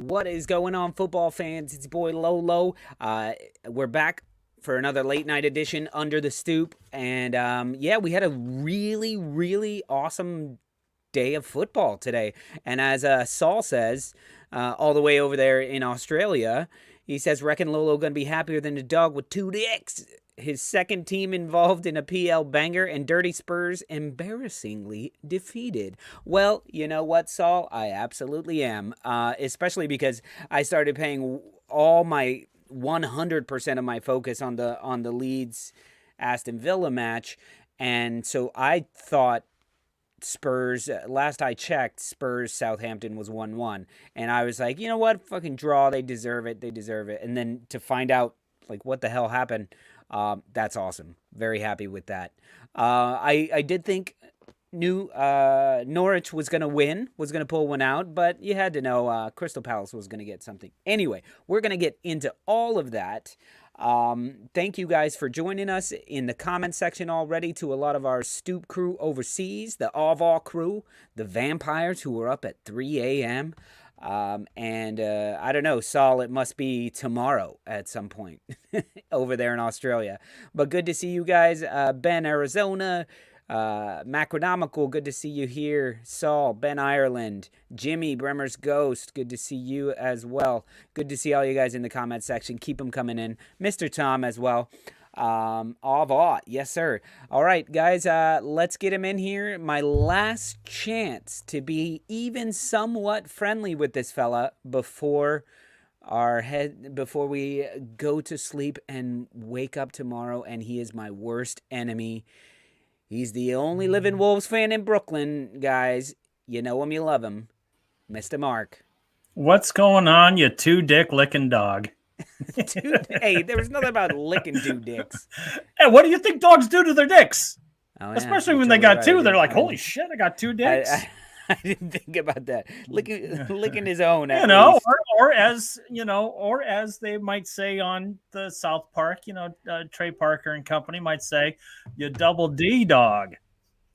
What is going on, football fans? It's your boy Lolo. We're back for another late night edition under the Stoop. And we had a really, really awesome day of football today. And as Saul says, all the way over there in Australia, he says, reckon Lolo gonna be happier than a dog with two dicks. His second team involved in a PL banger, and Dirty Spurs embarrassingly defeated. Well, you know what, Saul? I absolutely am, especially because I started paying all my 100% of my focus on the Leeds Aston Villa match, and so I thought Spurs, last I checked, Spurs Southampton was 1-1, and I was like, you know what, fucking draw, they deserve it, and then to find out like what the hell happened, that's awesome. Very happy with that. I did think Norwich was going to win, was going to pull one out, but you had to know Crystal Palace was going to get something. Anyway, we're going to get into all of that. Thank you guys for joining us in the comment section already, to a lot of our Stoop crew overseas, the All crew, the vampires who were up at 3 a.m., I don't know, Saul, it must be tomorrow at some point over there in Australia. But good to see you guys. Ben, Arizona, Macronomical, good to see you here. Saul, Ben, Ireland, Jimmy, Bremer's Ghost, good to see you as well. Good to see all you guys in the comment section. Keep them coming in. Mr. Tom as well. Yes, sir. All right, guys, let's get him in here. My last chance to be even somewhat friendly with this fella before we go to sleep and wake up tomorrow, and he is my worst enemy. He's the only living Wolves fan in Brooklyn, guys. You know him, you love him. Mr. Mark. What's going on, you two-dick licking dog? Hey, there was nothing about licking two dicks. Hey, what do you think dogs do to their dicks? Oh, yeah, especially when they got two, they're like, holy shit, I got two dicks. I didn't think about that. Licking his own, or as they might say on the South Park, Trey Parker and company might say, you double D dog.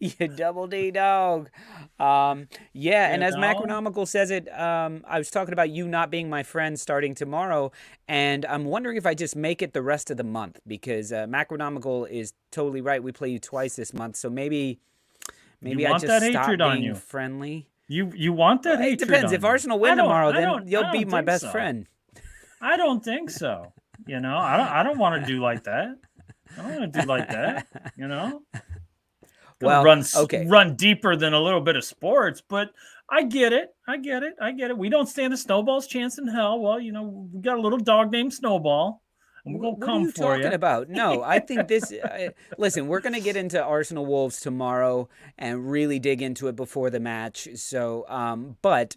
You double D dog. And as Macronomical says it, I was talking about you not being my friend starting tomorrow, and I'm wondering if I just make it the rest of the month, because Macronomical is totally right. We play you twice this month, so maybe I just stop being friendly. You want that hatred? It depends. If Arsenal win tomorrow, then you'll be my best friend. I don't think so. I don't want to do like that. I don't want to do like that. Well, run deeper than a little bit of sports, but I get it. We don't stand a snowball's chance in hell. Well, we got a little dog named Snowball, and we're gonna come for you. What are you talking about? No, I think this. Listen, we're gonna get into Arsenal Wolves tomorrow and really dig into it before the match. So, but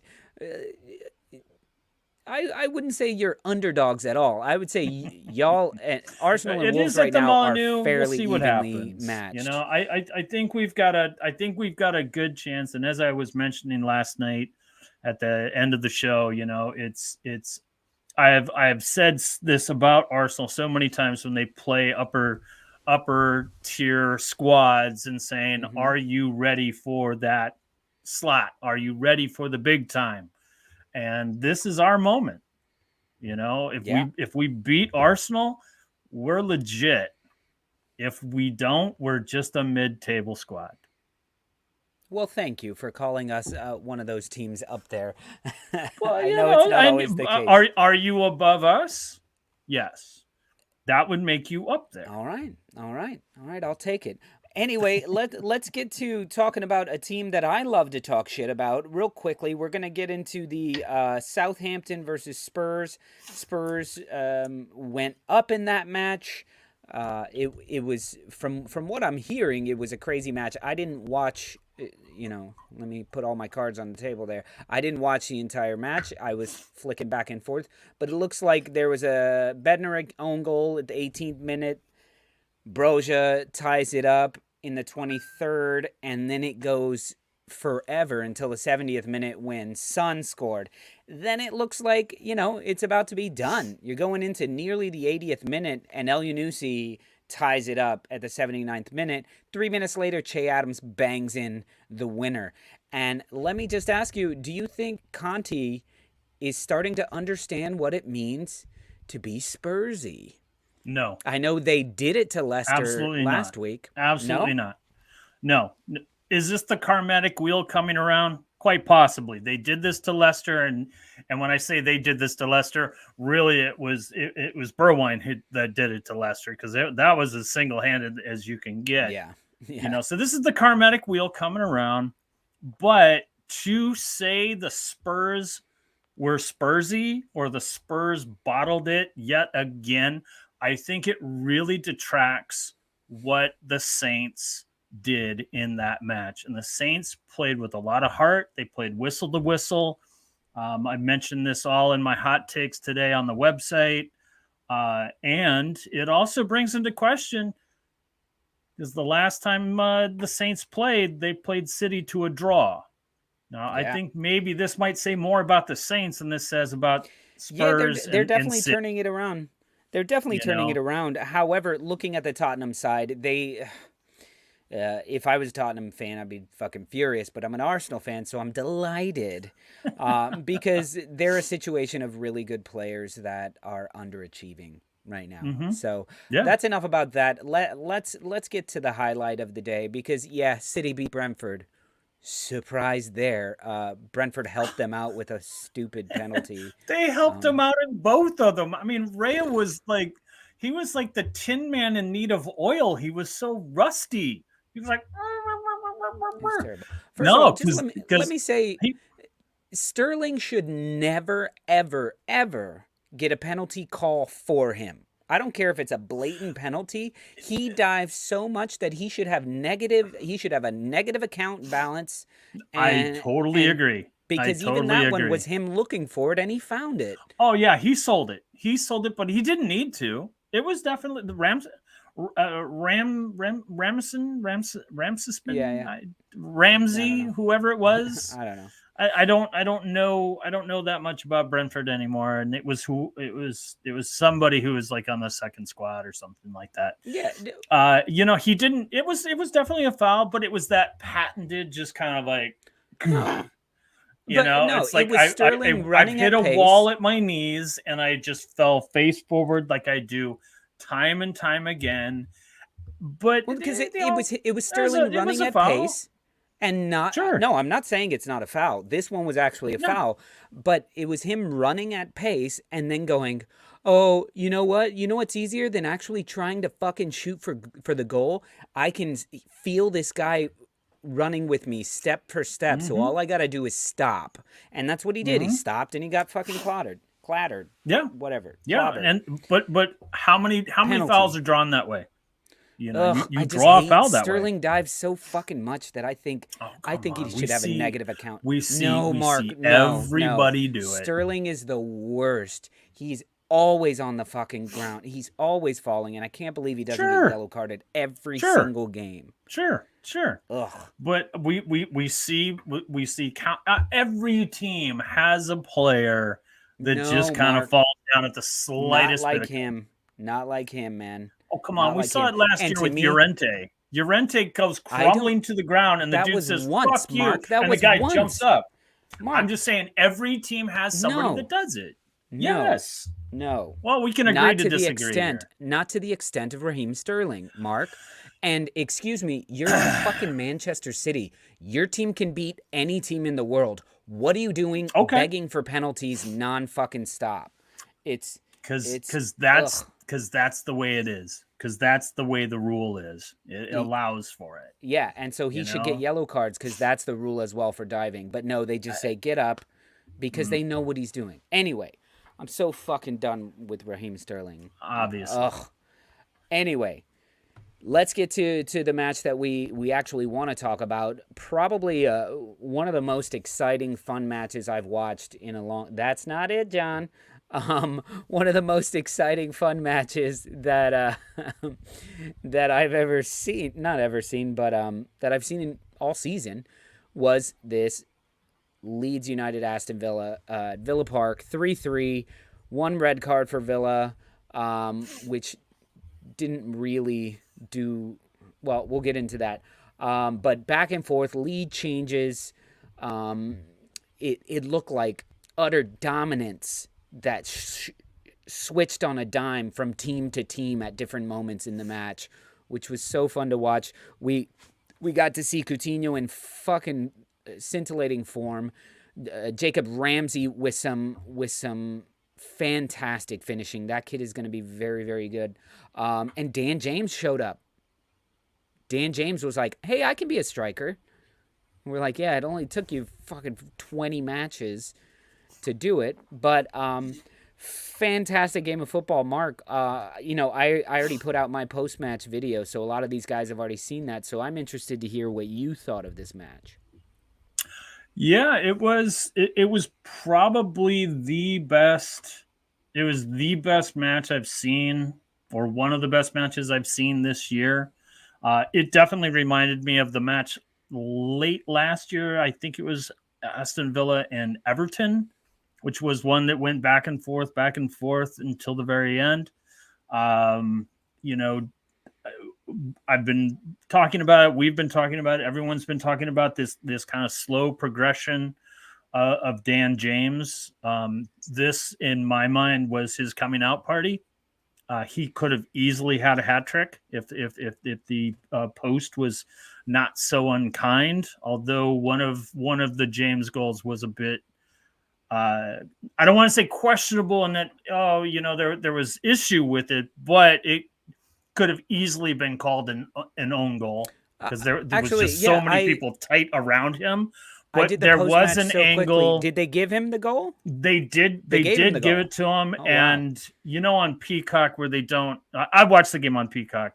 I wouldn't say you're underdogs at all. I would say y'all, Arsenal and Wolves right now are fairly evenly matched. I think we've got a good chance. And as I was mentioning last night at the end of the show, I have said this about Arsenal so many times when they play upper tier squads and saying, are you ready for that slot? Are you ready for the big time? And this is our moment. If we beat Arsenal, we're legit. If we don't, we're just a mid-table squad. Well, thank you for calling us one of those teams up there. Well, I know it's not always the case. Are you above us? Yes. That would make you up there. All right. I'll take it. Anyway, let's get to talking about a team that I love to talk shit about real quickly. We're going to get into the Southampton versus Spurs. Spurs went up in that match. It was, from what I'm hearing, it was a crazy match. I didn't watch, let me put all my cards on the table there. I didn't watch the entire match. I was flicking back and forth. But it looks like there was a Bednarik own goal at the 18th minute. Broja ties it up in the 23rd, and then it goes forever until the 70th minute when Son scored. Then it looks like, it's about to be done. You're going into nearly the 80th minute, and El Yunusi ties it up at the 79th minute. 3 minutes later, Che Adams bangs in the winner. And let me just ask you, do you think Conte is starting to understand what it means to be Spursy. No, I know they did it to Leicester absolutely last not. week. Absolutely No? not. No. Is this the karmatic wheel coming around? Quite possibly. They did this to Leicester, and when I say they did this to Leicester, really it was Bergwijn that did it to Leicester, because that was as single-handed as you can get. Yeah. So this is the karmatic wheel coming around. But to say the Spurs were Spursy or the Spurs bottled it yet again, I think it really detracts what the Saints did in that match. And the Saints played with a lot of heart. They played whistle to whistle. I mentioned this all in my hot takes today on the website. And it also brings into question, because the last time the Saints played, they played City to a draw. Now, I think maybe this might say more about the Saints than this says about Spurs. They're definitely and City. turning it around. They're definitely turning it around. However, looking at the Tottenham side, they... if I was a Tottenham fan, I'd be fucking furious, but I'm an Arsenal fan, so I'm delighted because they're a situation of really good players that are underachieving right now. Mm-hmm. So that's enough about that. Let's get to the highlight of the day, because City beat Brentford. Surprise there. Brentford helped them out with a stupid penalty. They helped them out in both of them. I mean, Raya was like, he was like the Tin Man in need of oil. He was so rusty. He was like, terrible. First of all, just let me say, Sterling should never, ever, ever get a penalty call for him. I don't care if it's a blatant penalty. He dives so much that he should have a negative account balance. I totally agree. Because even that one was him looking for it, and he found it. Oh yeah, he sold it. But he didn't need to. It was definitely the Ramsey, whoever it was. I don't know. I don't know that much about Brentford anymore, and it was somebody who was like on the second squad or something like that. Yeah. He didn't. It was definitely a foul, but it was that patented, just kind of like. It's like I hit a wall at my knees, and I just fell face forward like I do time and time again. But because it was Sterling running at pace. And not, no, I'm not saying it's not a foul. This one was actually a foul, but it was him running at pace and then going, oh, you know what? You know what's easier than actually trying to fucking shoot for the goal? I can feel this guy running with me step for step, so all I got to do is stop. And that's what he did. He stopped and he got fucking clattered. Yeah. Whatever. Yeah, clattered. but how many fouls are drawn that way? You draw a foul that Sterling way. Dives so fucking much that I think he should have a negative account. Everybody do it. Sterling is the worst. He's always on the fucking ground. He's always falling, and I can't believe he doesn't get yellow carded every single game. Sure. Ugh. But we see every team has a player that just kind of falls down at the slightest. Not like him, man. Oh, come on. We saw it last year with Llorente. Llorente goes crumbling to the ground, and the dude says, fuck you, and the guy jumps up. I'm just saying, every team has somebody that does it. Yes. No. Well, we can agree to disagree here. Not to the extent of Raheem Sterling, Mark. And excuse me, you're fucking Manchester City. Your team can beat any team in the world. What are you doing begging for penalties non-fucking stop? It's... Because that's the way it is. Because that's the way the rule is. It allows for it. Yeah, and so he should get yellow cards because that's the rule as well for diving. But no, they just say, get up, because they know what he's doing. Anyway, I'm so fucking done with Raheem Sterling. Obviously. Ugh. Anyway, let's get to the match that we actually want to talk about. Probably one of the most exciting, fun matches I've watched in a long... That's not it, John. One of the most exciting, fun matches that that I've ever seen, not ever seen, but that I've seen in all season, was this Leeds United Aston Villa Villa Park 3-3, one red card for Villa, which didn't really do well. We'll get into that, but back and forth, lead changes. It looked like utter dominance that switched on a dime from team to team at different moments in the match, which was so fun to watch. We got to see Coutinho in fucking scintillating form. Jacob Ramsey with some fantastic finishing. That kid is going to be very, very good. And Dan James showed up. Dan James was like, "Hey, I can be a striker." And we're like, "Yeah, it only took you fucking 20 matches to do it." But fantastic game of football, Mark. I already put out my post-match video, so a lot of these guys have already seen that. So I'm interested to hear what you thought of this match. Yeah, it was probably the best. It was the best match I've seen, or one of the best matches I've seen this year. It definitely reminded me of the match late last year. I think it was Aston Villa and Everton, which was one that went back and forth until the very end. I've been talking about it. We've been talking about it. Everyone's been talking about this kind of slow progression of Dan James. This, in my mind, was his coming out party. He could have easily had a hat trick if the post was not so unkind. Although one of the James goals was a bit, I don't want to say questionable, in that there was issue with it, but it could have easily been called an own goal, because there was just so many people tight around him. But there was an angle. Did they give him the goal? They did. They did give it to him. Oh, and wow. On Peacock, where they don't, I watched the game on Peacock,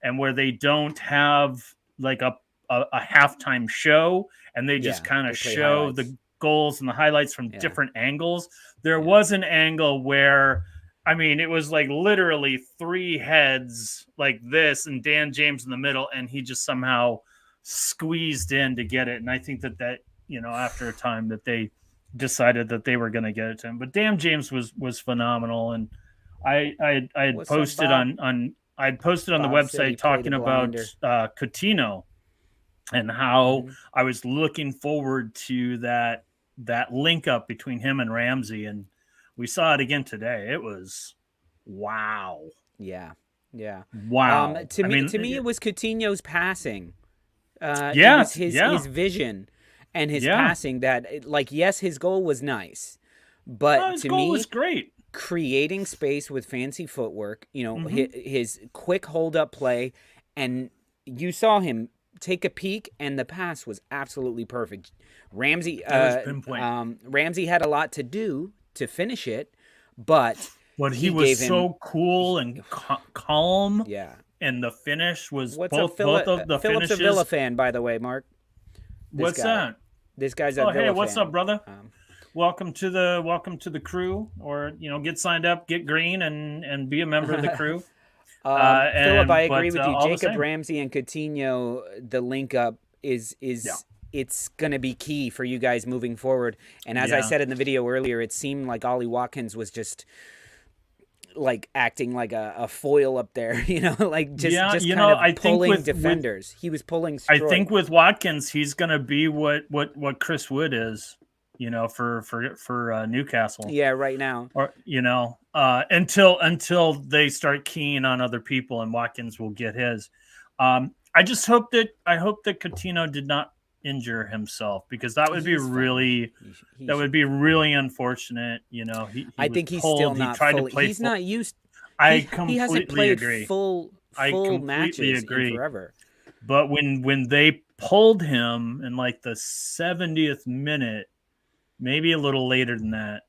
and where they don't have like a halftime show, and they just kind of show highlights. The goals and the highlights from different angles. There was an angle where, I mean, it was like literally three heads like this, and Dan James in the middle, and he just somehow squeezed in to get it. And I think that after a time, that they decided that they were going to get it to him. But Dan James was phenomenal, and I had posted on the website talking about Coutinho and how I was looking forward to that link up between him and Ramsey, and we saw it again today. It was wow. Yeah. Wow. To me, it was Coutinho's passing. It was his vision and his passing that, yes, his goal was nice, but his to goal me, was great. Creating space with fancy footwork, his quick hold up play, and you saw him take a peek, and the pass was absolutely perfect. Ramsey had a lot to do to finish it, but he was so cool and calm. Yeah. And the finish was both of the Philip's finishes. a Villa fan, by the way, Mark. What's that? This guy's a Villa fan. Hey, what's up, brother? Welcome to the crew, or get signed up, get green, and be a member of the crew. Philip, I agree with you. Jacob Ramsey and Coutinho, the link up is it's going to be key for you guys moving forward. And as I said in the video earlier, it seemed like Ollie Watkins was just acting like a foil up there, kind of pulling defenders. He was pulling Stroy. I think with Watkins, he's going to be what Chris Wood is, for Newcastle. Yeah, right now. Or until they start keying on other people, and Watkins will get his. I hope that Coutinho did not injure himself, because that would be really unfortunate. I think he's still not fully. He's not used. I completely he hasn't played agree. Full matches in forever. But when they pulled him in the 70th minute, maybe a little later than that,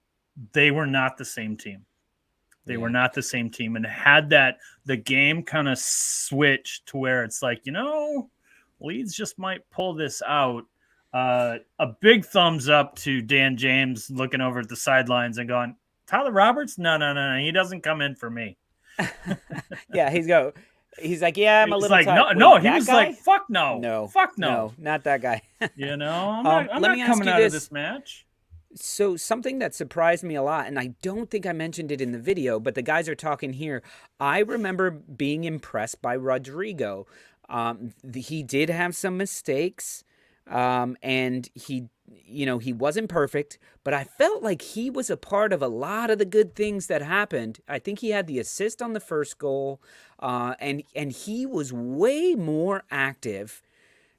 they were not the same team. They were not the same team, and had the game kind of switched to where it's Leeds just might pull this out. A big thumbs up to Dan James looking over at the sidelines and going, Tyler Roberts? No. He doesn't come in for me. Yeah, he's like, yeah, I'm a little tired. No, he was like, fuck no. No. Fuck no. Not that guy. I'm not coming out of this match. So something that surprised me a lot, and I don't think I mentioned it in the video, but the guys are talking here. I remember being impressed by Rodrigo. He did have some mistakes, and he he wasn't perfect, but I felt like he was a part of a lot of the good things that happened. I think he had the assist on the first goal, and he was way more active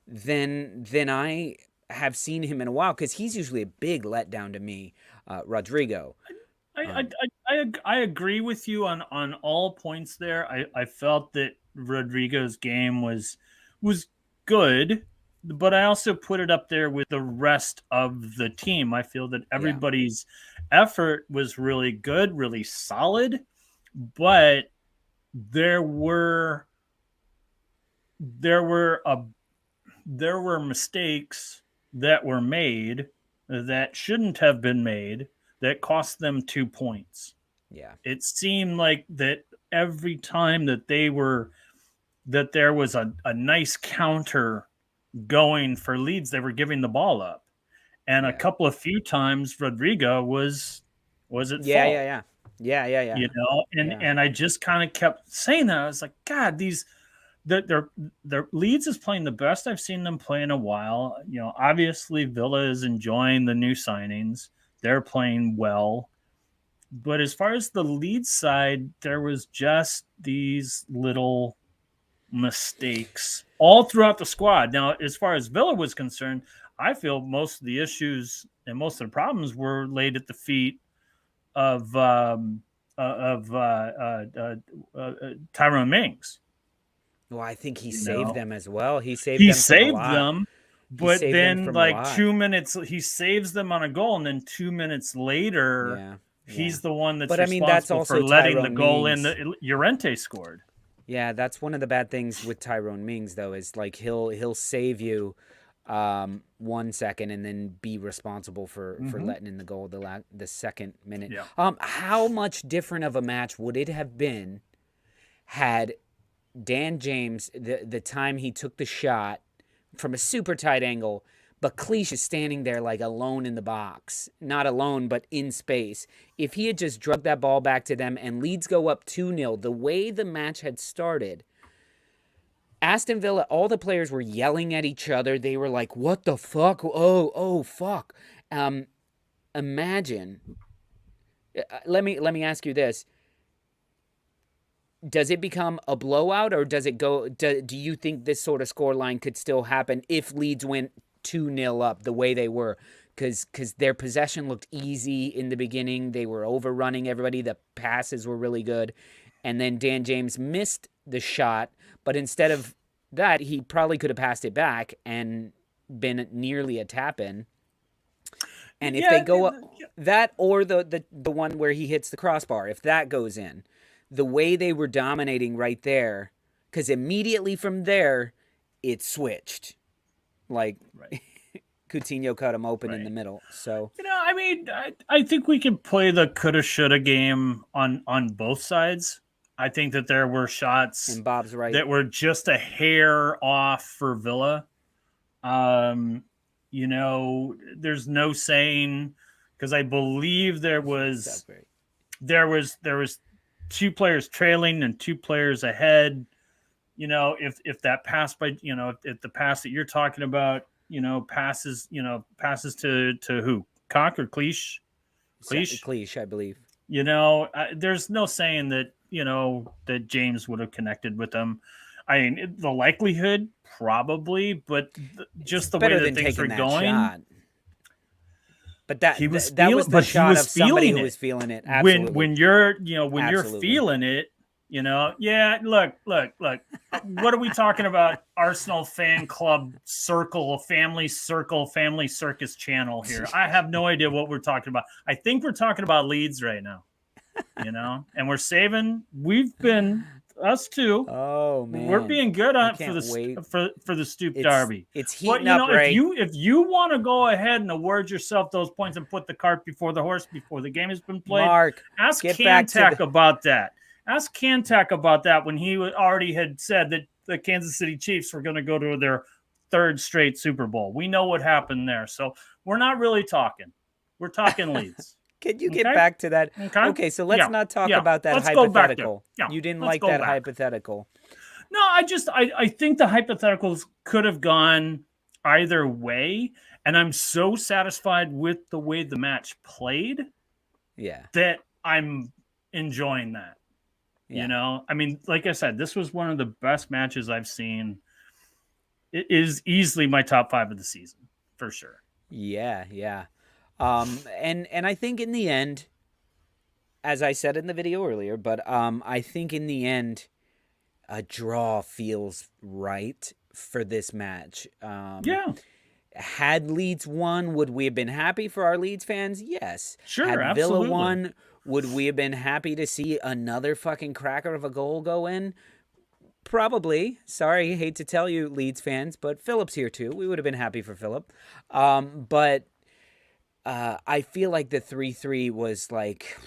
than I have seen him in a while, because he's usually a big letdown to me, Rodrigo. I agree with you on all points there. I felt that Rodrigo's game was good, but I also put it up there with the rest of the team. I feel that everybody's effort was really good, really solid, but there were mistakes that were made that shouldn't have been made that cost them 2 points. Yeah. It seemed like that every time that there was a nice counter going for Leeds, they were giving the ball up. And a couple of few times Rodrigo was at fault. Yeah. And I just kind of kept saying that. I was like, God, their Leeds is playing the best I've seen them play in a while. Obviously Villa is enjoying the new signings. They're playing well. But as far as the Leeds side, there was just these little mistakes all throughout the squad. Now, as far as Villa was concerned, I feel most of the issues and most of the problems were laid at the feet of Tyrone Mings. Well, I think he saved them as well. He saved them, but then like 2 minutes, he saves them on a goal, and then 2 minutes later, he's the one that's responsible for letting Tyrone the goal Mings. in. The Llorente scored. Yeah, that's one of the bad things with Tyrone Mings, though, is like he'll save you 1 second and then be responsible for letting in the goal the second minute. Yeah. How much different of a match would it have been had Dan James, the time he took the shot from a super tight angle, but Cleach is standing there like alone in the box. Not alone, but in space. If he had just drugged that ball back to them and Leeds go up 2-0, the way the match had started, Aston Villa, all the players were yelling at each other. They were like, what the fuck? Oh, fuck. Imagine. Let me ask you this. Does it become a blowout, or does it go? Do you think this sort of scoreline could still happen if Leeds went 2-0 up the way they were? Because their possession looked easy in the beginning. They were overrunning everybody. The passes were really good. And then Dan James missed the shot, but instead of that, he probably could have passed it back and been nearly a tap-in. And if they go up, that or the one where he hits the crossbar, if that goes in, the way they were dominating right there, because immediately from there, it switched. Like, Coutinho cut him open in the middle. So I mean, I think we can play the coulda shoulda game on both sides. I think that there were shots, and Bob's right, that were just a hair off for Villa. There's no saying, because I believe there was 2 players trailing and 2 players ahead. If that pass by, if the pass that you're talking about, passes to who? Cock or Cleach? Cleach, I believe. There's no saying that, that James would have connected with them. I mean, the likelihood, probably, but just the way that things were going. Shot. But that was the shot of somebody who was feeling it. Absolutely. When you're feeling it, look. What are we talking about? Arsenal fan club family circus channel here. I have no idea what we're talking about. I think we're talking about Leeds right now, and we've been, us too. Oh man, we're being good on for the Stoop derby. It's heating up, right? If you want to go ahead and award yourself those points and put the cart before the horse before the game has been played, Mark, ask Kantak about that. Ask Kantak about that when he already had said that the Kansas City Chiefs were going to go to their 3rd straight Super Bowl. We know what happened there, so we're not really talking. We're talking Leeds. Can you get back to that? Okay, so let's not talk about that hypothetical. You didn't like that hypothetical. No, I think the hypotheticals could have gone either way, and I'm so satisfied with the way the match played that I'm enjoying that. You know, I mean, like I said, this was one of the best matches I've seen. It is easily my top 5 of the season for sure. Yeah. And I think in the end, as I said in the video earlier, but I think in the end, a draw feels right for this match. Yeah. Had Leeds won, would we have been happy for our Leeds fans? Yes. Sure, Had absolutely. Villa won, would we have been happy to see another fucking cracker of a goal go in? Probably. Sorry, hate to tell you, Leeds fans, but Philip's here too. We would have been happy for Philip. But I feel like the 3-3 was like,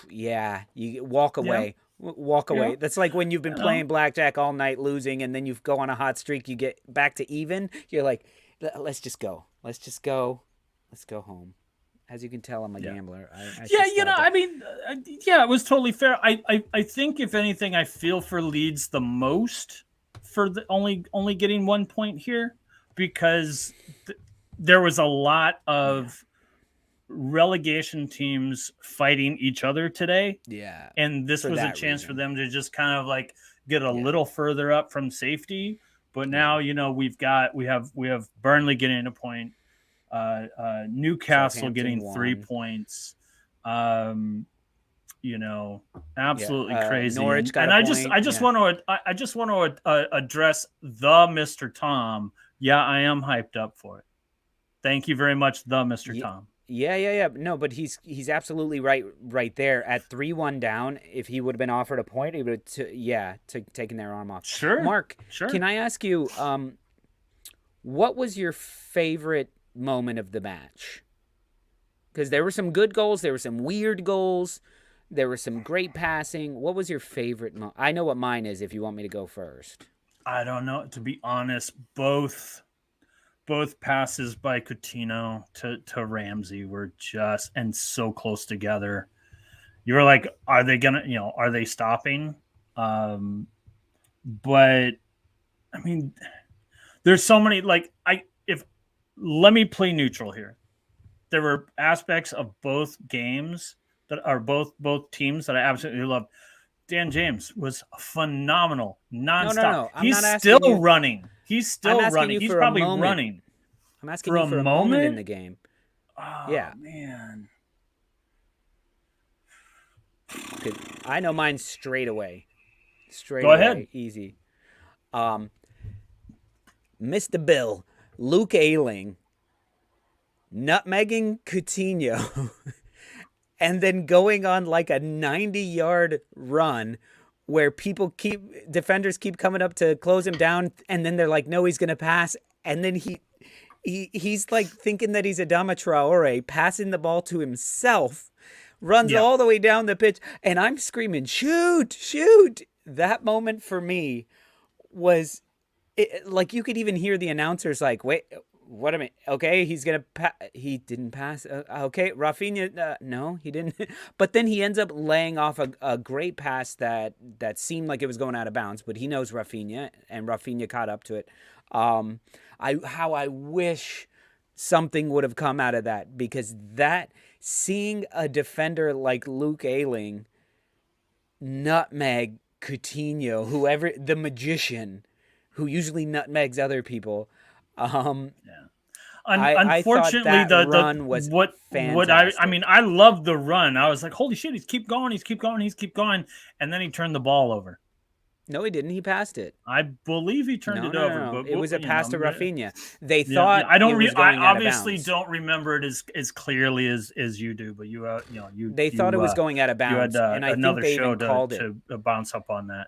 yeah, you walk away. Yeah. Walk away. Yeah. That's like when you've been playing blackjack all night losing, and then you go on a hot streak, you get back to even. You're like, let's just go. Let's just go. Let's go home. As you can tell, I'm a gambler. I mean, it was totally fair. I think if anything, I feel for Leeds the most for the only getting 1 point here, because there was a lot of relegation teams fighting each other today. Yeah. And this was a chance for them to just kind of like get a little further up from safety. But now, you know, we have Burnley getting a point. Newcastle getting 3 points. You know, absolutely crazy. Norwich got and a I point. just want to address the Mr. Tom. Yeah, I am hyped up for it. Thank you very much, the Mr. Tom. Yeah. No, but he's absolutely right there at 3-1 down. If he would have been offered a point, he would have taken their arm off. Sure. Mark, can I ask you, what was your favorite moment of the match? Because there were some good goals, there were some weird goals, there was some great passing. What was your favorite I know what mine is if you want me to go first. I don't know, to be honest. Both passes by Coutinho to Ramsey were just and so close together. You were like, are they stopping? But I mean, there's so many, like, let me play neutral here. There were aspects of both games that are both teams that I absolutely loved. Dan James was phenomenal, nonstop. No. He's still running. He's still running. He's probably running. I'm asking you for a moment in the game. Oh, yeah, man. I know mine straight away. Go ahead. Easy. Mr. Bill, Luke Ayling, nutmegging Coutinho, and then going on like a 90-yard run where defenders keep coming up to close him down, and then they're like, no, he's going to pass, and then he's like thinking that he's Adama Traore, passing the ball to himself, runs all the way down the pitch, and I'm screaming, shoot! That moment for me was, like, you could even hear the announcers like, wait, what a minute. Okay, he's going to he didn't pass. Okay, Rafinha, no, he didn't. But then he ends up laying off a great pass that seemed like it was going out of bounds, but he knows Rafinha, and Rafinha caught up to it. I wish something would have come out of that, because seeing a defender like Luke Ayling nutmeg Coutinho, whoever, the magician who usually nutmegs other people. Unfortunately, I the run was fantastic. I mean, I loved the run. I was like, holy shit, he's keep going, and then he turned the ball over. No, he didn't. He passed it. I believe he turned it over. No. But it was a pass to Rafinha. They thought I obviously don't remember it as clearly as you do. But they thought it was going out of bounds. You had and I another think they show even called it to bounce up on that.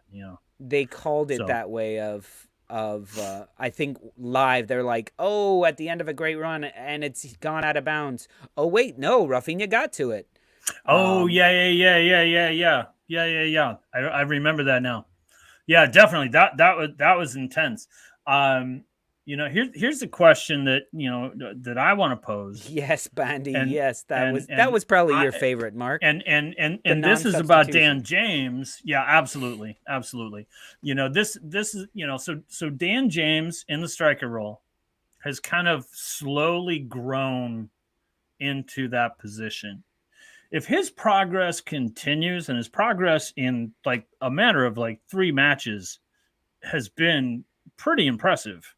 They called it that way of I think live. They're like, oh, at the end of a great run, and it's gone out of bounds. Oh wait, no, Rafinha got to it. Yeah. I remember that now. Yeah, definitely. That was intense. Here's the question that I want to pose. Yes, Bandy. Yes, that was probably your favorite, Mark. And this is about Dan James. Yeah, absolutely. This is so Dan James in the striker role. has kind of slowly grown into that position. If his progress continues, and his progress in like a matter of like 3 matches has been pretty impressive,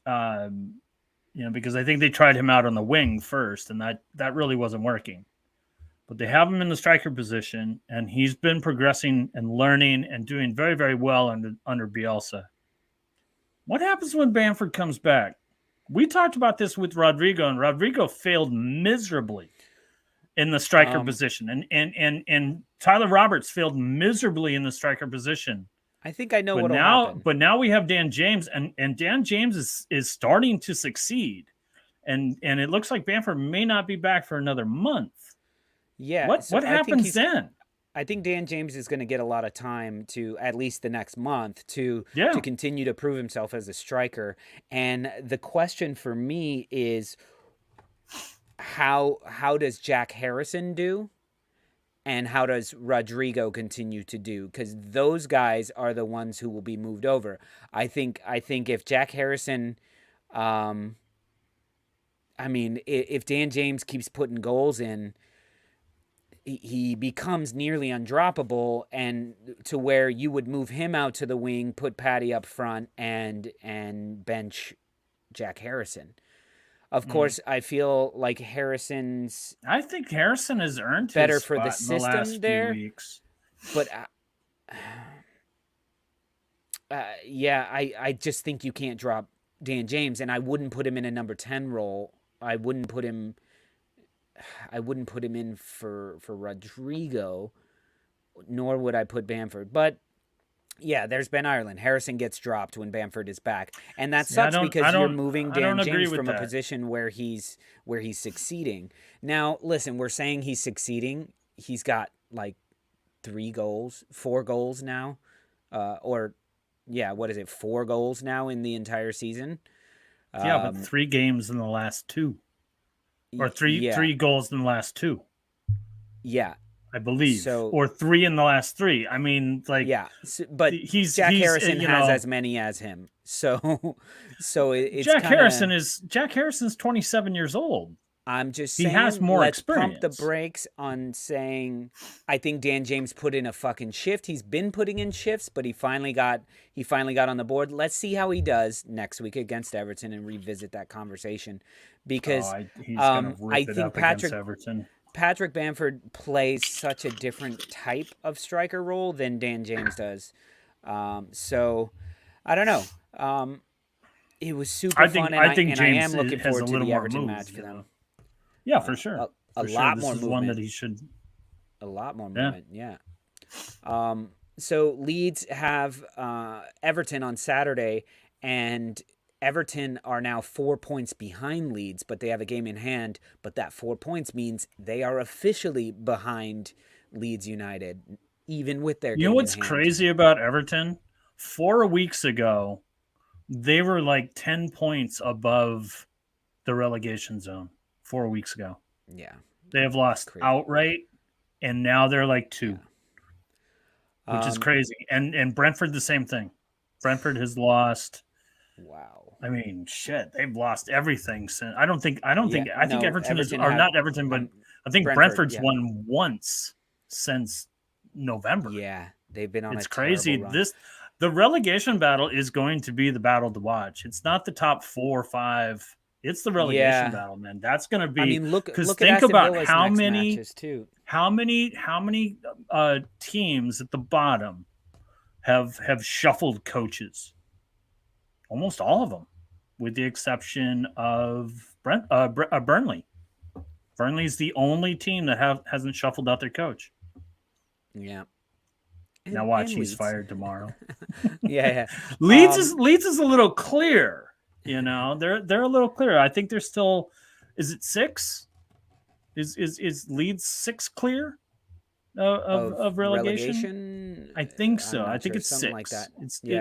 because I think they tried him out on the wing first, and that really wasn't working. But they have him in the striker position, and he's been progressing and learning and doing very, very well under Bielsa. What happens when Bamford comes back? We talked about this with Rodrigo, and Rodrigo failed miserably in the striker position, and Tyler Roberts failed miserably in the striker position. I think I know what'll happen. But now we have Dan James, and Dan James is starting to succeed, and it looks like Bamford may not be back for another month. Yeah. What happens then? I think Dan James is going to get a lot of time to at least the next month to continue to prove himself as a striker. And the question for me is how does Jack Harrison do? And how does Rodrigo continue to do? Because those guys are the ones who will be moved over. I think if Jack Harrison, if Dan James keeps putting goals in, he becomes nearly undroppable, and to where you would move him out to the wing, put Patty up front, and bench Jack Harrison. Of course, I feel like I think Harrison has earned better his for the system system there. few weeks. But I just think you can't drop Dan James, and I wouldn't put him in a number 10 role. I wouldn't put him in for Rodrigo, nor would I put Bamford. But yeah, there's Ben Ireland. Harrison gets dropped when Bamford is back, and that sucks because you're moving Dan James from a position where he's succeeding. Now, listen, we're saying he's succeeding. He's got like 4 goals now, what is it? 4 goals now in the entire season. But 3 games in the last 2. Or 3 goals in the last 2. Yeah. I believe. Or 3 in the last 3. I mean, like... Yeah, but Jack Harrison has as many as him. So it's Jack Harrison's 27 years old. I'm just saying, he has more let's experience. Pump the brakes on saying, I think Dan James put in a fucking shift. He's been putting in shifts, but he finally got on the board. Let's see how he does next week against Everton and revisit that conversation, because he's gonna rip it up against Everton. Patrick Bamford plays such a different type of striker role than Dan James does. So I don't know. It was super fun, and I am looking forward to the Everton match for them. Yeah, for sure. A lot more movement. One that he should. A lot more movement, yeah. So Leeds have Everton on Saturday, and Everton are now 4 points behind Leeds, but they have a game in hand. But that 4 points means they are officially behind Leeds United, even with their game in hand. You know what's crazy about Everton? 4 weeks ago, they were like 10 points above the relegation zone 4 weeks ago. Yeah. They have lost outright, and now they're like 2, which is crazy. And Brentford, the same thing. Brentford has lost. Wow. I mean, shit, they've lost everything since. I think Everton is, or not Everton, but I think Brentford's won once since November. Yeah, they've been on It's crazy. Run. The relegation battle is going to be the battle to watch. It's not the top 4 or 5. It's the relegation battle, man. That's going to be. I mean, look think at about Villa's how next many matches too. How many teams at the bottom have shuffled coaches? Almost all of them, with the exception of Burnley. Burnley's the only team that hasn't shuffled out their coach. Yeah. Now watch, he's fired tomorrow. Yeah. Leeds is a little clear. You know, they're a little clear. I think they're still. Is it 6? Is Leeds 6 clear of relegation? I think so. I think sure. it's Something 6. like that.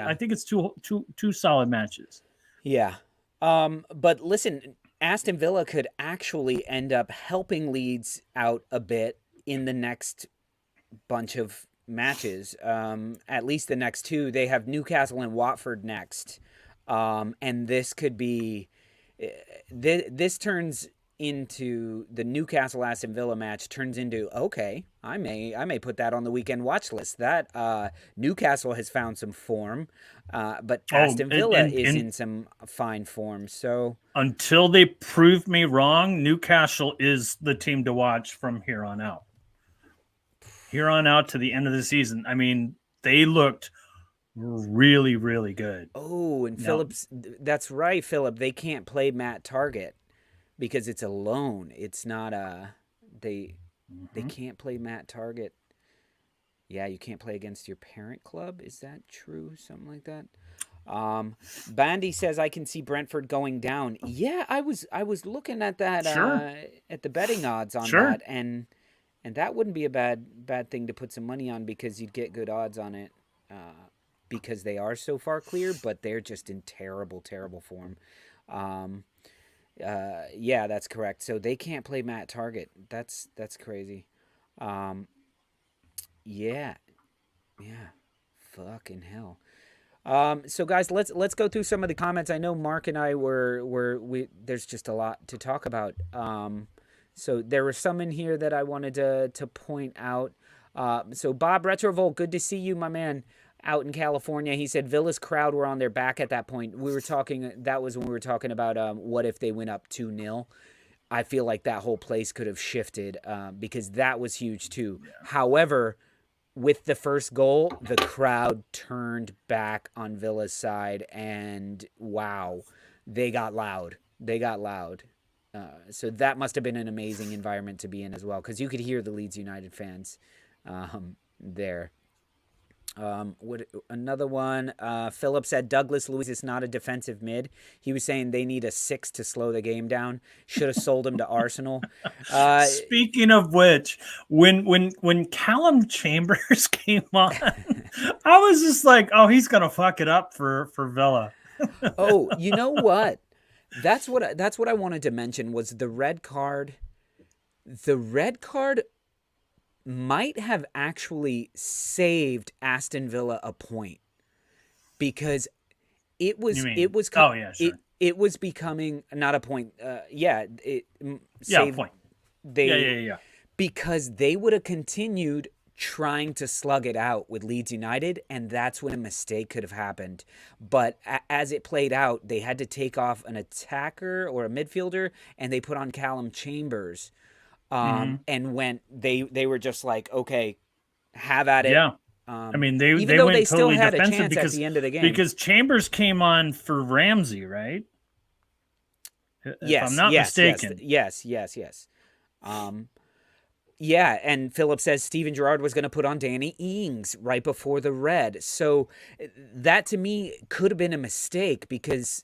I think it's two solid matches. Yeah. But listen, Aston Villa could actually end up helping Leeds out a bit in the next bunch of matches. At least the next 2. They have Newcastle and Watford next. And this could be this turns into the Newcastle Aston Villa match turns into, okay, I may put that on the weekend watch list. That Newcastle has found some form, but Aston Villa is in some fine form. So until they prove me wrong, Newcastle is the team to watch from here on out. Here on out to the end of the season. I mean, they looked really, really good. Oh, and Phillips, that's right, Philip. They can't play Matt Target because it's a loan. It's not they can't play Matt Target. Yeah, you can't play against your parent club. Is that true? Something like that. Bandy says I can see Brentford going down. Yeah, I was looking at that at the betting odds on that, and that wouldn't be a bad thing to put some money on because you'd get good odds on it. Because they are so far clear, but they're just in terrible form. Yeah, that's correct. So they can't play Matt Target. That's crazy. Yeah, fucking hell. So guys, let's go through some of the comments. I know Mark and I we there's just a lot to talk about. So there were some in here that I wanted to point out. So Bob Retrovolt, good to see you, my man. Out in California, he said Villa's crowd were on their back at that point. That was when we were talking about what if they went up 2-0. I feel like that whole place could have shifted because that was huge too. Yeah. However, with the first goal, the crowd turned back on Villa's side, and wow, they got loud. So that must have been an amazing environment to be in as well, because you could hear the Leeds United fans there. Another one, Philip said Douglas Luiz is not a defensive mid. He was saying they need a 6 to slow the game down. Should have sold him to Arsenal. Speaking of which, when Callum Chambers came on, I was just like, oh, he's gonna fuck it up for Villa. Oh, you know what? That's what I wanted to mention was the red card. The red card might have actually saved Aston Villa a point because it was it was becoming not a point. Point. Because they would have continued trying to slug it out with Leeds United, and that's when a mistake could have happened. But as it played out, they had to take off an attacker or a midfielder, and they put on Callum Chambers. And when they were just like, okay, have at it. Yeah. I mean, they went totally still had a chance because, at the end of the game. Because Chambers came on for Ramsey, right? Yes, if I'm not mistaken. Yes. Yeah, and Philip says Steven Gerrard was going to put on Danny Ings right before the red. So that to me could have been a mistake because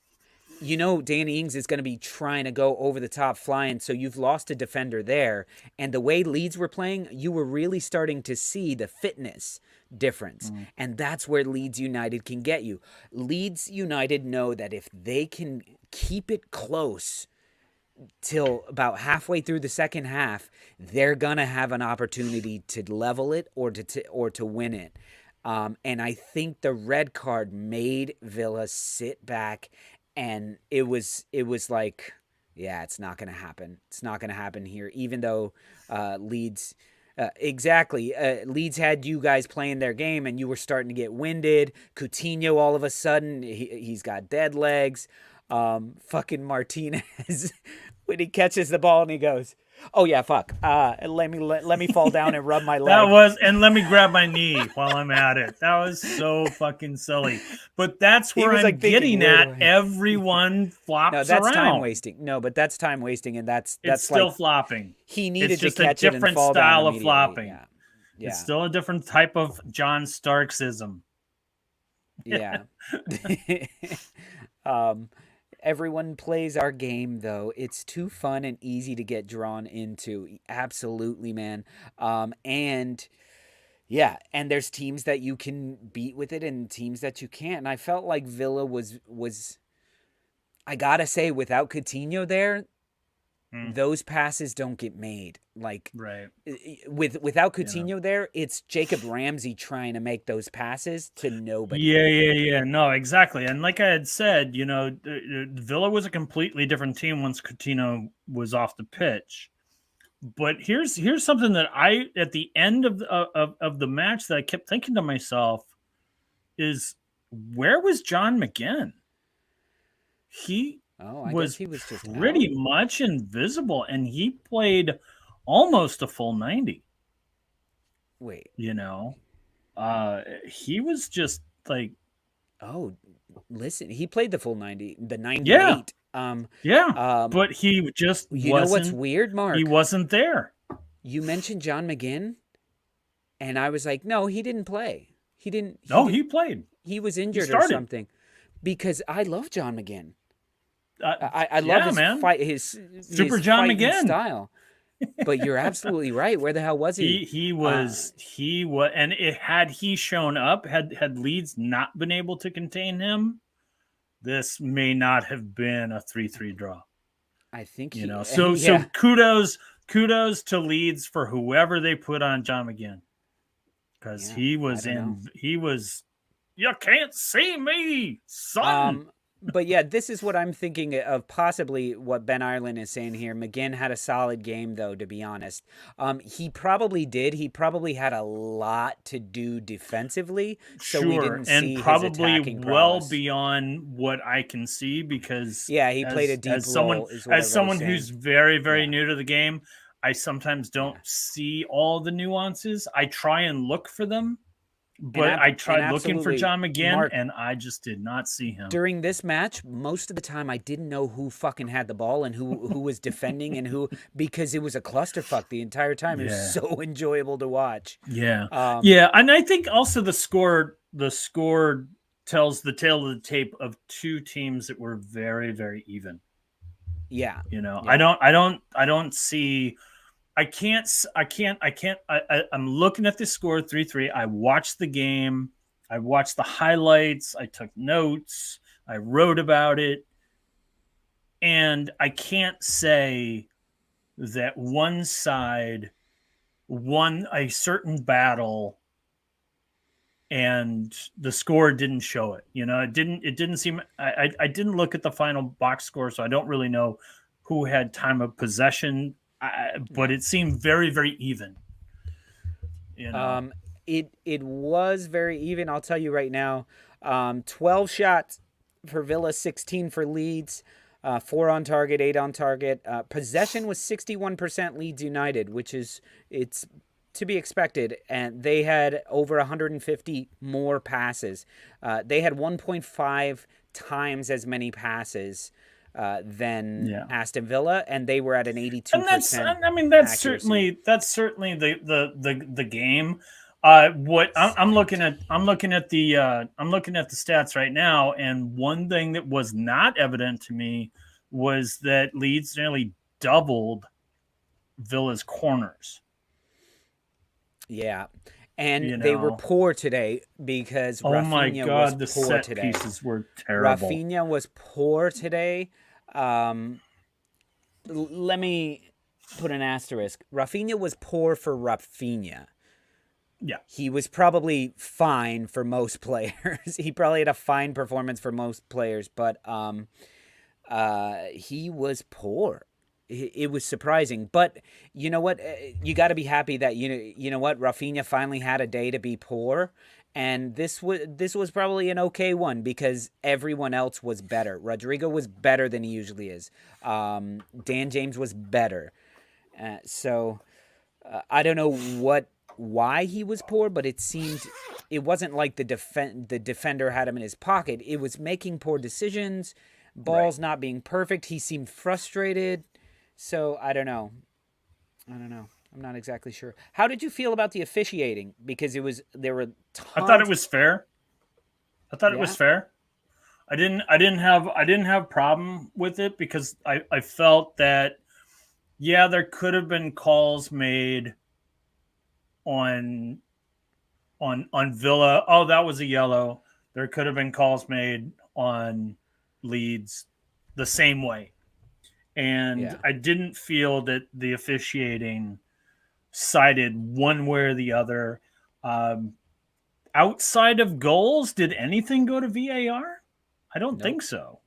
Danny Ings is going to be trying to go over the top flying, so you've lost a defender there. And the way Leeds were playing, you were really starting to see the fitness difference. And that's where Leeds United can get you. Leeds United know that if they can keep it close till about halfway through the second half, they're going to have an opportunity to level it or to win it. And I think the red card made Villa sit back. And it was like, yeah, it's not going to happen. It's not going to happen here, even though Leeds, Leeds had you guys playing their game and you were starting to get winded. Coutinho, all of a sudden, he's got dead legs. Fucking Martinez, when he catches the ball and he goes, oh yeah, fuck. Let me fall down and rub my leg. And let me grab my knee while I'm at it. That was so fucking silly. But that's where I'm getting at. Everyone flops around. No, that's time wasting. No, but that's time wasting, and that's still flopping. He needed to catch it and fall down. It's just a different style of flopping. Yeah. It's still a different type of John Starksism. Yeah. Everyone plays our game, though. It's too fun and easy to get drawn into. Absolutely, man. And there's teams that you can beat with it and teams that you can't. And I felt like Villa was I gotta say, without Coutinho there, those passes don't get made. Like Right. without Coutinho there, it's Jacob Ramsey trying to make those passes to nobody. Yeah. No, exactly. And like I had said, Villa was a completely different team once Coutinho was off the pitch. But here's something that I, at the end of the match, that I kept thinking to myself is, where was John McGinn? I guess he was just pretty out. much invisible, and he played almost a full 90. Wait. He was just like, oh, listen, he played the full 90, the 98. But he just you know what's weird, Mark? He wasn't there. You mentioned John McGinn, and I was like, no, he didn't play. He played. He was injured or something. Because I love John McGinn. I love his fight, his Super John McGinn style. But you're absolutely right. Where the hell was he? He was, and had he shown up, had Leeds not been able to contain him, this may not have been a 3-3 draw. I think So kudos to Leeds for whoever they put on John McGinn, because he was, you can't see me, son. But yeah, this is what I'm thinking of, possibly what Ben Ireland is saying here. McGinn had a solid game, though, to be honest. He probably did. He probably had a lot to do defensively, so we didn't see his attacking prowess. Beyond what I can see, because he played a deep role. As someone who's very, very new to the game, I sometimes don't see all the nuances. I try and look for them. But I tried looking for John McGinn, Mark, and I just did not see him. During this match, most of the time, I didn't know who fucking had the ball and who was defending and who, because it was a clusterfuck the entire time. It was so enjoyable to watch. Yeah. And I think also the score tells the tale of the tape of two teams that were very, very even. Yeah. I don't see... I'm looking at the score 3-3. I watched the game. I watched the highlights. I took notes. I wrote about it. And I can't say that one side won a certain battle and the score didn't show it. It didn't seem... I didn't look at the final box score, so I don't really know who had time of possession, but it seemed very, very even. It was very even. I'll tell you right now. 12 shots for Villa, 16 for Leeds, 4 on target, 8 on target. Possession was 61% Leeds United, which it's to be expected. And they had over 150 more passes. They had 1.5 times as many passes than Aston Villa, and they were at an 82%. And that's accuracy. that's certainly the game. What I'm looking at the stats right now, and one thing that was not evident to me was that Leeds nearly doubled Villa's corners. Yeah. And they were poor today because Rafinha was the poor set today. Pieces were terrible. Rafinha was poor today. Let me put an asterisk. Rafinha was poor for Rafinha. Yeah. He was probably fine for most players. He probably had a fine performance for most players, but he was poor. It was surprising, but you know what? You got to be happy that you know what? Rafinha finally had a day to be poor, and this was probably an okay one because everyone else was better. Rodrigo was better than he usually is. Dan James was better, so I don't know why he was poor, but it seemed it wasn't like the defender had him in his pocket. It was making poor decisions, balls not being perfect. He seemed frustrated. So I don't know. I'm not exactly sure. How did you feel about the officiating? Because there were tons... I thought it was fair. It was fair. I didn't have problem with it because I felt that there could have been calls made on Villa. Oh, that was a yellow. There could have been calls made on Leeds the same way. And Yeah. I didn't feel that the officiating sided one way or the other. Outside of goals, did anything go to VAR? I don't Nope. think so.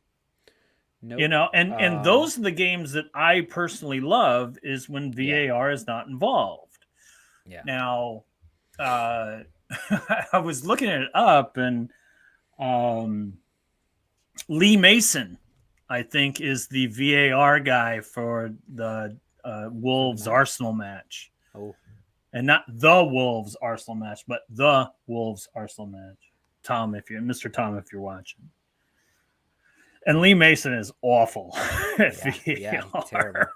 Nope. And those are the games that I personally love, is when VAR is not involved. Yeah. Now, I was looking it up, and Lee Mason, I think, is the VAR guy for the Wolves Arsenal match. Oh. And not the Wolves Arsenal match, but the Wolves Arsenal match. Mr. Tom, if you're watching. And Lee Mason is awful at VAR. Yeah, terrible.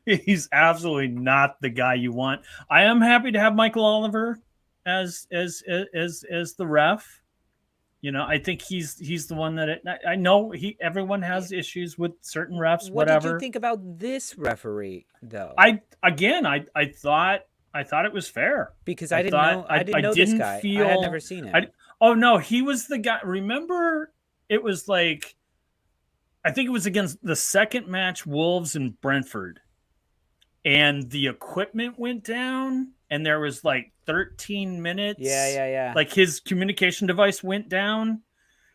He's absolutely not the guy you want. I am happy to have Michael Oliver as the ref. I think he's the one that I know everyone has issues with certain refs. What whatever. did you think about this referee, though? I thought it was fair, because I didn't know this guy. I had never seen him. Oh no, he was the guy. Remember, it was like, I think it was against the second match, Wolves and Brentford, and the equipment went down, and there was like 13 minutes. Yeah. Like his communication device went down,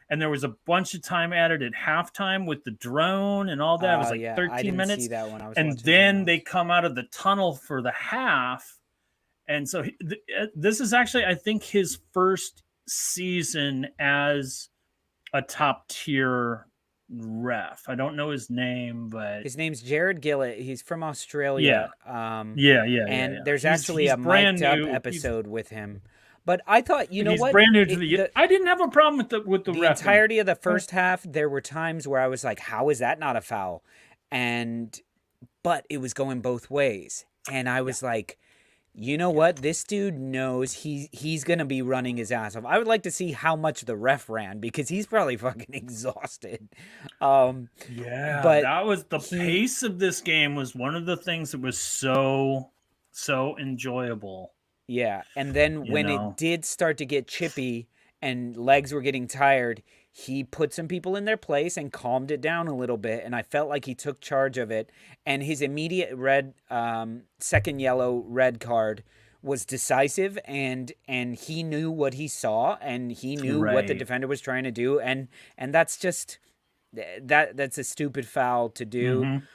and there was a bunch of time added at halftime with the drone and all that. It was like 13 I didn't minutes. See that when I was and then they come out of the tunnel for the half. And so this is actually, I think, his first season as a top tier ref. I don't know his name, but his name's Jared Gillett. He's from Australia. And there's actually a mic'd up episode with him. But I thought, he's brand new to I didn't have a problem with the ref. Entirety of the first half, there were times where I was like, how is that not a foul? But it was going both ways. And I was like, you know what? This dude knows he's going to be running his ass off. I would like to see how much the ref ran, because he's probably fucking exhausted. But that was the pace of this game was one of the things that was so enjoyable. Yeah, and then when it did start to get chippy and legs were getting tired, he put some people in their place and calmed it down a little bit, and I felt like he took charge of it. And his immediate second yellow red card was decisive, and he knew what he saw, and he knew what the defender was trying to do, and that's just that's a stupid foul to do. Mm-hmm.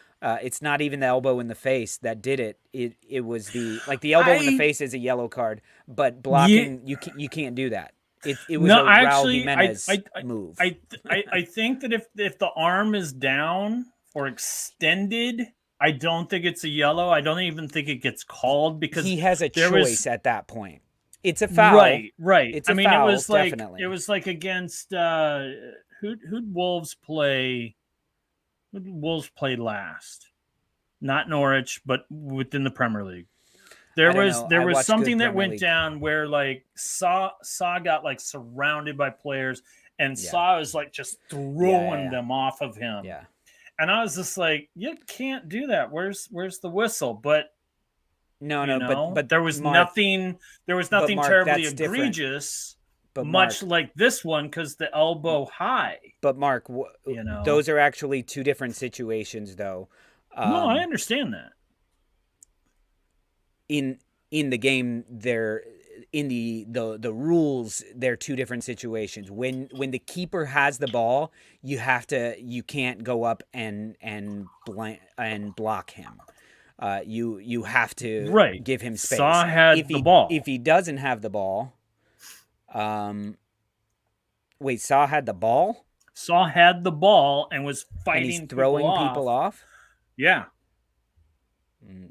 It's not even the elbow in the face that did it. It was the elbow in the face is a yellow card, but blocking you can't do that. It was a Raul Jimenez move. I think that if the arm is down or extended, I don't think it's a yellow. I don't even think it gets called, because he has a choice at that point. It's a foul. Right. It's a foul, it was like definitely. It was like against who'd Wolves play? Who'd Wolves play last? Not Norwich, but within the Premier League. There was something that went down where like Saw got like surrounded by players, and Saw was like just throwing them off of him. Yeah. And I was just like, you can't do that. Where's the whistle? But but there was nothing terribly egregious, but much like this one, because the elbow high. But Mark, those are actually two different situations, though. No, I understand that. In the game, they're in the rules, they're two different situations. When the keeper has the ball, you can't go up and block him. You have to give him space. Saw had the ball. If he doesn't have the ball, wait, Saw had the ball? Saw had the ball and was fighting, and he's throwing people off. Yeah.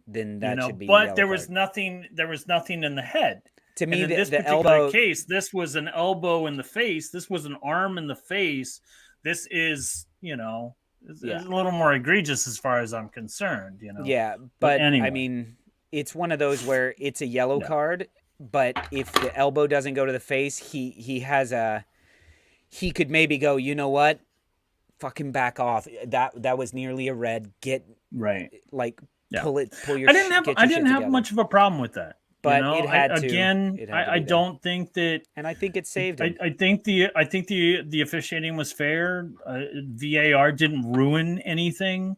Then that should be. But there was nothing. There was nothing in the head. To me, in this particular elbow case, this was an elbow in the face. This was an arm in the face. This is, it's a little more egregious as far as I'm concerned. Yeah, but anyway. I mean, it's one of those where it's a yellow card. But if the elbow doesn't go to the face, he could maybe go, you know what, fucking back off. That was nearly a red. Get right, pull your. I didn't have much of a problem with that, but it had to. Again, I don't think that, and I think it saved him. I think the officiating was fair. VAR didn't ruin anything.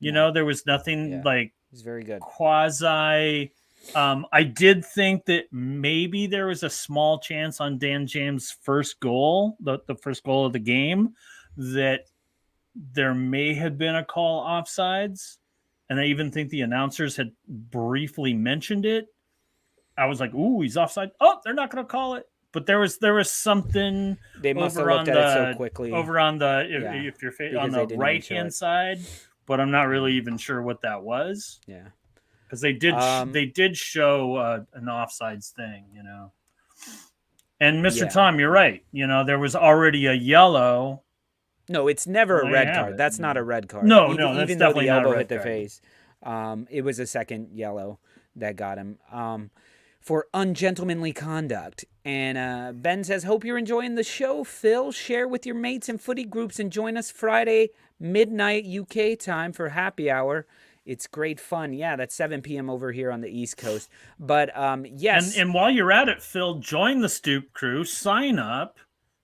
You No. know, there was nothing like He's very good. quasi. I did think that maybe there was a small chance on Dan James' first goal, the first goal of the game, that there may have been a call offsides. And I even think the announcers had briefly mentioned it. I was like, ooh, he's offside. Oh, they're not going to call it. But there was something They must have over looked on at it so the quickly. if you're on the right hand side, but I'm not really even sure what that was. Yeah, because they did show an offsides thing, you know. And Mr. Tom, you're right. You know, there was already a yellow. No, it's never a red card. That's not a red card. No, even, that's even though definitely the elbow not a red hit the card. face, it was a second yellow that got him for ungentlemanly conduct. And Ben says, hope you're enjoying the show, Phil. Share with your mates and footy groups and join us Friday midnight UK time for happy hour. It's great fun. Yeah, that's 7 p.m. over here on the East Coast. But yes. And while you're at it, Phil, join the Stoop crew, sign up,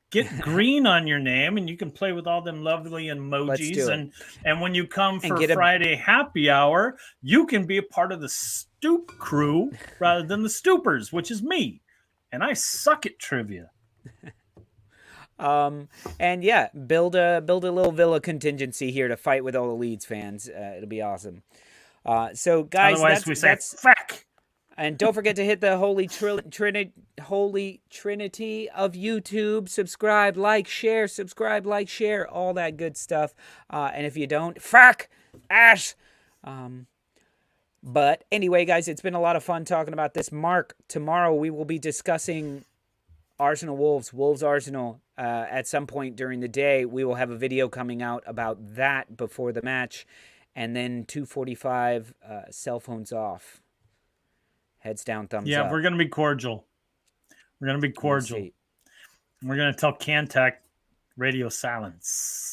get green on your name, and you can play with all them lovely emojis. Let's do it. And when you come for Friday happy hour, you can be a part of the Stoop crew rather than the Stoopers, which is me. And I suck at trivia. And yeah, build a little Villa contingency here to fight with all the Leeds fans. It'll be awesome. So guys, otherwise we say fuck. And don't forget to hit the holy trinity of YouTube. Subscribe, like, share, all that good stuff. And if you don't, fuck ash. But anyway, guys, it's been a lot of fun talking about this. Mark, tomorrow we will be discussing Arsenal Wolves, Arsenal. At some point during the day, we will have a video coming out about that before the match. And then 2:45, cell phones off. Heads down, thumbs up. Yeah, we're going to be cordial. We're going to be cordial. We're going to tell Cantac radio silence.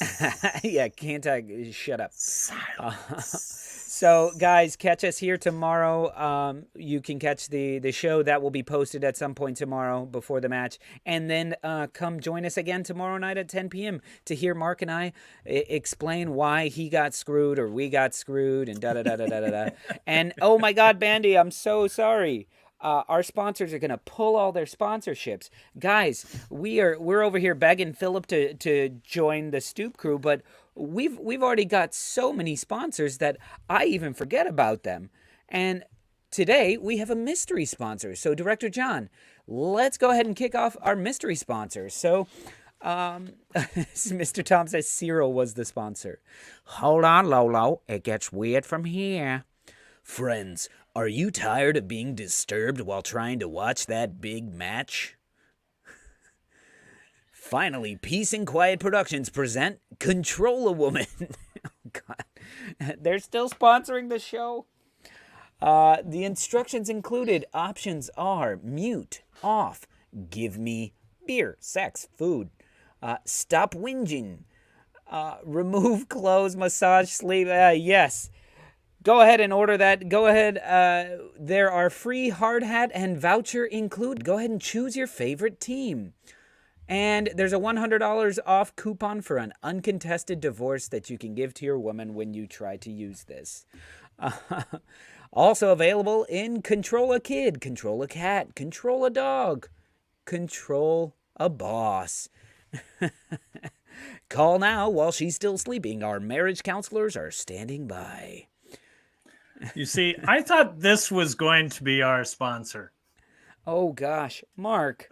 Yeah, Cantac, shut up. Silence. So, guys, catch us here tomorrow. You can catch the show. That will be posted at some point tomorrow before the match. And then come join us again tomorrow night at 10 p.m. to hear Mark and I explain why he got screwed or we got screwed and da-da-da-da-da-da. And, oh, my God, Bandy, I'm so sorry. Our sponsors are going to pull all their sponsorships. Guys, we're over here begging Philip to join the Stoop crew, but we've already got so many sponsors that I even forget about them. And today we have a mystery sponsor. So Director John, let's go ahead and kick off our mystery sponsor. So Mr. Tom says Cyril was the sponsor. Hold on, Lolo. It gets weird from here. Friends, are you tired of being disturbed while trying to watch that big match? Finally, Peace and Quiet Productions present Control a Woman. Oh, God. They're still sponsoring the show. The instructions included. Options are mute, off, give me beer, sex, food, stop whinging, remove clothes, massage, sleep. Yes. Go ahead and order that. Go ahead. There are free hard hat and voucher included. Go ahead and choose your favorite team. And there's a $100 off coupon for an uncontested divorce that you can give to your woman when you try to use this. Also available in Control a Kid, Control a Cat, Control a Dog, Control a Boss. Call now while she's still sleeping. Our marriage counselors are standing by. You see, I thought this was going to be our sponsor. Oh, gosh. Mark.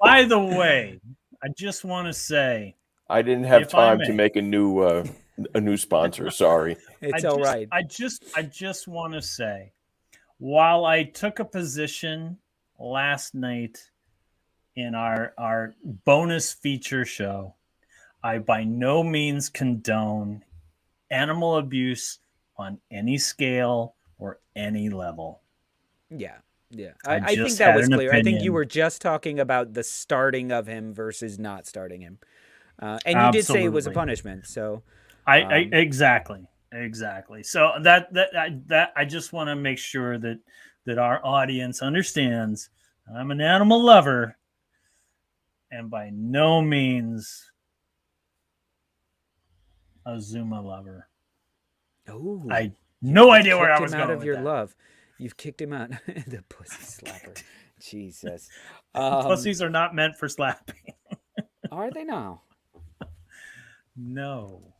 By the way, I just want to say I didn't have time to make a new sponsor. Sorry. It's all right. I just want to say, while I took a position last night in our bonus feature show, I by no means condone animal abuse on any scale or any level. Yeah. I think that was clear. Opinion. I think you were just talking about the starting of him versus not starting him. And you Absolutely. did say it was a punishment. So I exactly. So that I just want to make sure that our audience understands I'm an animal lover and by no means a Zuma lover. Oh, No idea where I kicked was him going out of with your that. love. You've kicked him out. The pussy slapper. Jesus. Pussies are not meant for slapping. Are they now? No.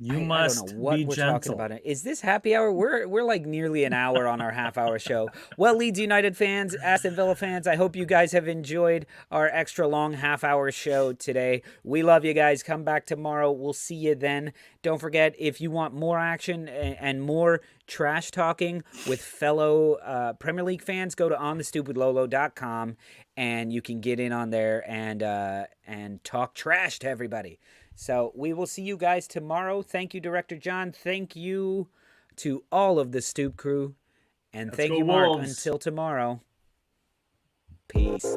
I don't know what we're talking about. Is this happy hour? We're like nearly an hour on our half-hour show. Well, Leeds United fans, Aston Villa fans, I hope you guys have enjoyed our extra long half-hour show today. We love you guys. Come back tomorrow. We'll see you then. Don't forget, if you want more action and more trash talking with fellow Premier League fans, go to onthestoopwithlolo.com and you can get in on there and talk trash to everybody. So we will see you guys tomorrow. Thank you, Director John. Thank you to all of the Stoop crew. And thank you, Mark. Wolves. Until tomorrow. Peace.